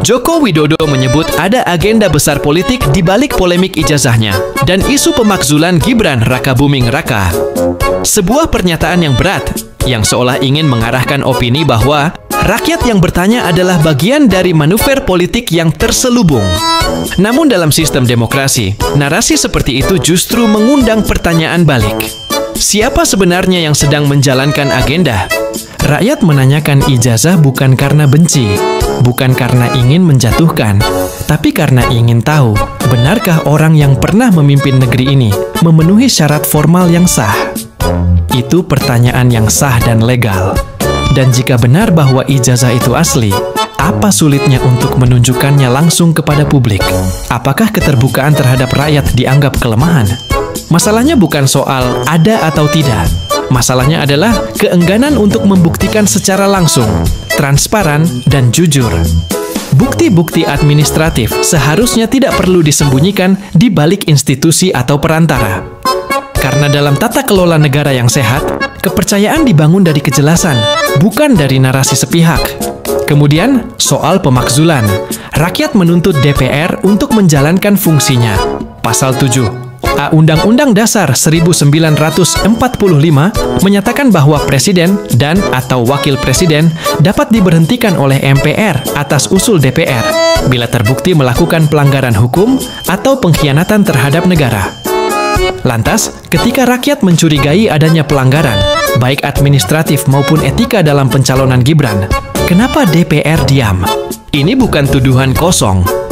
Joko Widodo menyebut ada agenda besar politik di balik polemik ijazahnya dan isu pemakzulan Gibran Rakabuming Raka. Sebuah pernyataan yang berat, yang seolah ingin mengarahkan opini bahwa rakyat yang bertanya adalah bagian dari manuver politik yang terselubung. Namun dalam sistem demokrasi, narasi seperti itu justru mengundang pertanyaan balik. Siapa sebenarnya yang sedang menjalankan agenda? Rakyat menanyakan ijazah bukan karena benci, bukan karena ingin menjatuhkan, tapi karena ingin tahu, benarkah orang yang pernah memimpin negeri ini memenuhi syarat formal yang sah? Itu pertanyaan yang sah dan legal. Dan jika benar bahwa ijazah itu asli, apa sulitnya untuk menunjukkannya langsung kepada publik? Apakah keterbukaan terhadap rakyat dianggap kelemahan? Masalahnya bukan soal ada atau tidak. Masalahnya adalah keengganan untuk membuktikan secara langsung, transparan, dan jujur. Bukti-bukti administratif seharusnya tidak perlu disembunyikan di balik institusi atau perantara. Karena dalam tata kelola negara yang sehat, kepercayaan dibangun dari kejelasan, bukan dari narasi sepihak. Kemudian, soal pemakzulan. Rakyat menuntut DPR untuk menjalankan fungsinya. Pasal 7. Undang-Undang Dasar 1945 menyatakan bahwa presiden dan atau wakil presiden dapat diberhentikan oleh MPR atas usul DPR bila terbukti melakukan pelanggaran hukum atau pengkhianatan terhadap negara. Lantas, ketika rakyat mencurigai adanya pelanggaran, baik administratif maupun etika dalam pencalonan Gibran, kenapa DPR diam? Ini bukan tuduhan kosong.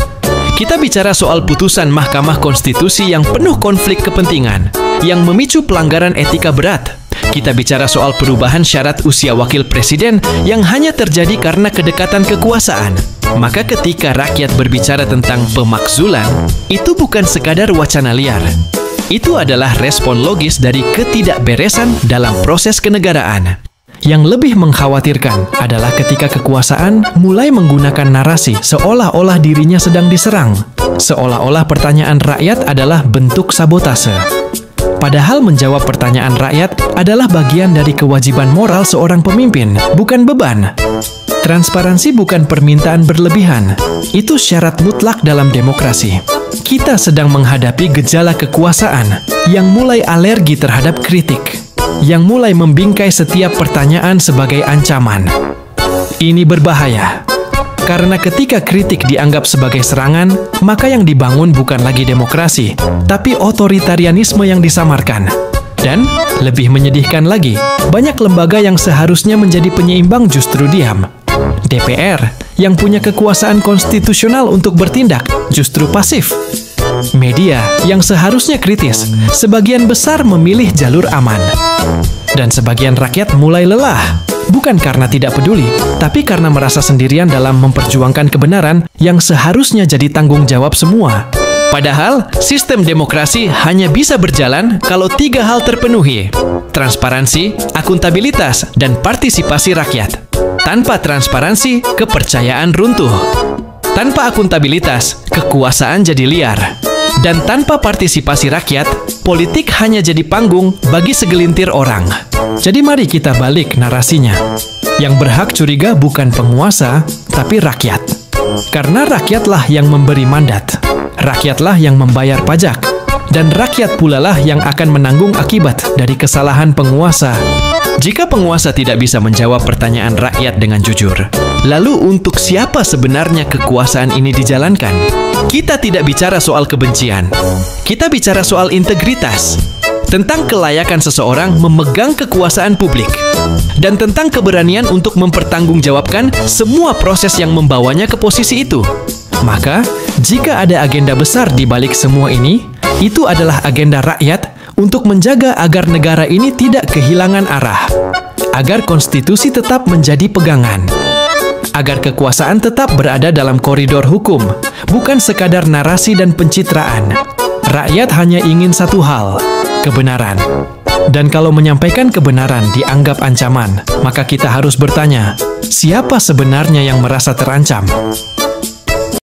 Kita bicara soal putusan Mahkamah Konstitusi yang penuh konflik kepentingan, yang memicu pelanggaran etika berat. Kita bicara soal perubahan syarat usia wakil presiden yang hanya terjadi karena kedekatan kekuasaan. Maka ketika rakyat berbicara tentang pemakzulan, itu bukan sekadar wacana liar. Itu adalah respon logis dari ketidakberesan dalam proses kenegaraan. Yang lebih mengkhawatirkan adalah ketika kekuasaan mulai menggunakan narasi seolah-olah dirinya sedang diserang, seolah-olah pertanyaan rakyat adalah bentuk sabotase. Padahal menjawab pertanyaan rakyat adalah bagian dari kewajiban moral seorang pemimpin, bukan beban. Transparansi bukan permintaan berlebihan, itu syarat mutlak dalam demokrasi. Kita sedang menghadapi gejala kekuasaan yang mulai alergi terhadap kritik, yang mulai membingkai setiap pertanyaan sebagai ancaman. Ini berbahaya, karena ketika kritik dianggap sebagai serangan, maka yang dibangun bukan lagi demokrasi, tapi otoritarianisme yang disamarkan. Dan, lebih menyedihkan lagi, banyak lembaga yang seharusnya menjadi penyeimbang justru diam. DPR, yang punya kekuasaan konstitusional untuk bertindak, justru pasif. Media yang seharusnya kritis, sebagian besar memilih jalur aman. Dan sebagian rakyat mulai lelah, bukan karena tidak peduli, tapi karena merasa sendirian dalam memperjuangkan kebenaran yang seharusnya jadi tanggung jawab semua. Padahal, sistem demokrasi hanya bisa berjalan kalau 3 hal terpenuhi: transparansi, akuntabilitas, dan partisipasi rakyat. Tanpa transparansi, kepercayaan runtuh. Tanpa akuntabilitas, kekuasaan jadi liar. Dan tanpa partisipasi rakyat, politik hanya jadi panggung bagi segelintir orang. Jadi mari kita balik narasinya. Yang berhak curiga bukan penguasa, tapi rakyat. Karena rakyatlah yang memberi mandat. Rakyatlah yang membayar pajak. Dan rakyat pula lah yang akan menanggung akibat dari kesalahan penguasa. Jika penguasa tidak bisa menjawab pertanyaan rakyat dengan jujur, lalu untuk siapa sebenarnya kekuasaan ini dijalankan? Kita tidak bicara soal kebencian. Kita bicara soal integritas. Tentang kelayakan seseorang memegang kekuasaan publik. Dan tentang keberanian untuk mempertanggungjawabkan semua proses yang membawanya ke posisi itu. Maka, jika ada agenda besar di balik semua ini, itu adalah agenda rakyat untuk menjaga agar negara ini tidak kehilangan arah, agar konstitusi tetap menjadi pegangan, agar kekuasaan tetap berada dalam koridor hukum, bukan sekadar narasi dan pencitraan. Rakyat hanya ingin satu hal, kebenaran. Dan kalau menyampaikan kebenaran dianggap ancaman, maka kita harus bertanya, siapa sebenarnya yang merasa terancam?